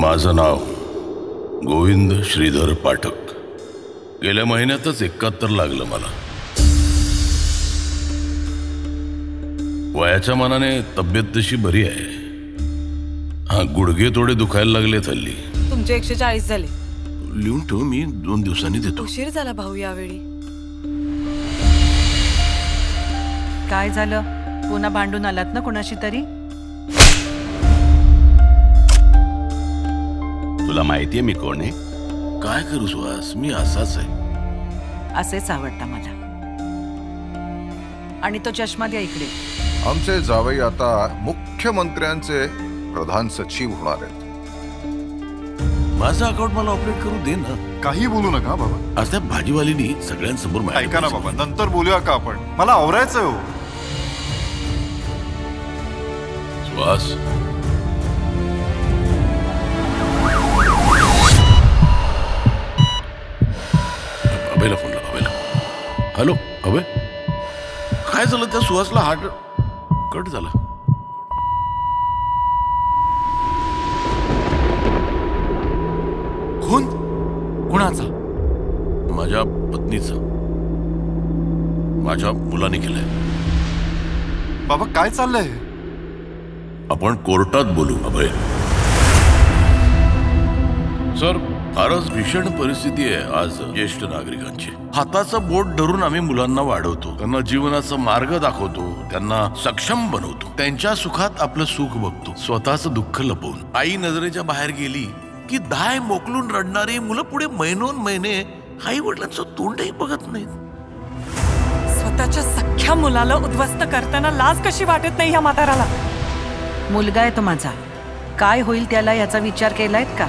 माझं नाव गोविंद श्रीधर पाठक. गेल्या महिन्यातच 71 लागलं मला. वयाच्या मानाने तब्येत तशी बरी आहे. हा, गुडघे थोडे दुखायला लागलेत हल्ली. तुमचे 140 झाले. लिहून ठेव, मी 2 दिवसांनी देतो. उशीर झाला भाऊ यावेळी. काय झालं? पुन्हा भांडून आलात ना कोणाशी तरी? तुला माहितीये मी कोण आहे? काय करू सुहास, मी असाच आहे. असेच आवडता मला. आणि तो चष्मा द्या इकडे. आमचे जावई आता मुख्यमंत्र्यांचे प्रधान सचिव होणार आहेत. माझं अकाउंट मला ऑपरेट करू दे ना. काही बोलू नका बाबा. आज त्या भाजीवालीनी सगळ्यांसमोर ऐका ना बाबा, नंतर बोलूया का आपण? मला आवरायचं हो. सुहास, अभयला फोन लाव. अभयला. हॅलो अभय, काय झालं? त्या सुहासला हार्ट कट झाला. कोण? कोणाचा? माझ्या पत्नीचा. माझ्या मुलाने केलंय. बाबा काय चाललंय? आपण कोर्टात बोलू अभय. सर, फारच भीषण परिस्थिती आहे आज ज्येष्ठ नागरिकांची. हाताचं बोट धरून आम्ही मुलांना वाढवतो, त्यांना जीवनाचा मार्ग दाखवतो, त्यांना सक्षम बनवतो, त्यांच्या सुखात आपलं सुख बघतो, स्वतःचं दुःख लपवून. आई नजरेच्या बाहेर गेली की दाय मोकलून रडणारी मुलं पुढे महिनोन महिने आई वडिलांचं तोंडही बघत नाहीत. स्वतःच्या सख्ख्या मुलाला उद्ध्वस्त करताना लाज कशी वाटत नाही ह्या म्हाताराला? मुलगा आहे तो माझा. काय होईल त्याला याचा विचार केलायत का?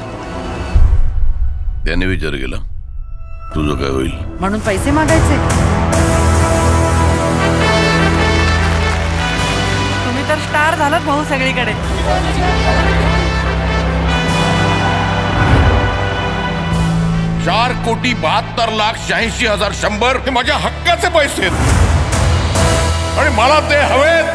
त्याने विचार केला. तुझं काय होईल म्हणून पैसे मागायचे? तुम्ही तर स्टार झालात भाऊ सगळीकडे. 4,72,86,100 हे माझ्या हक्काचे पैसे आहेत आणि मला ते हवेत.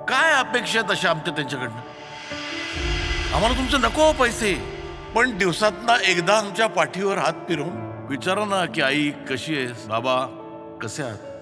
काय अपेक्षा तशा आमच्या त्यांच्याकडनं? आम्हाला तुमचे नको पैसे, पण दिवसातना एकदा आमच्या पाठीवर हात फिरवून विचारा ना की आई कशी आहेस, बाबा कसे आहात.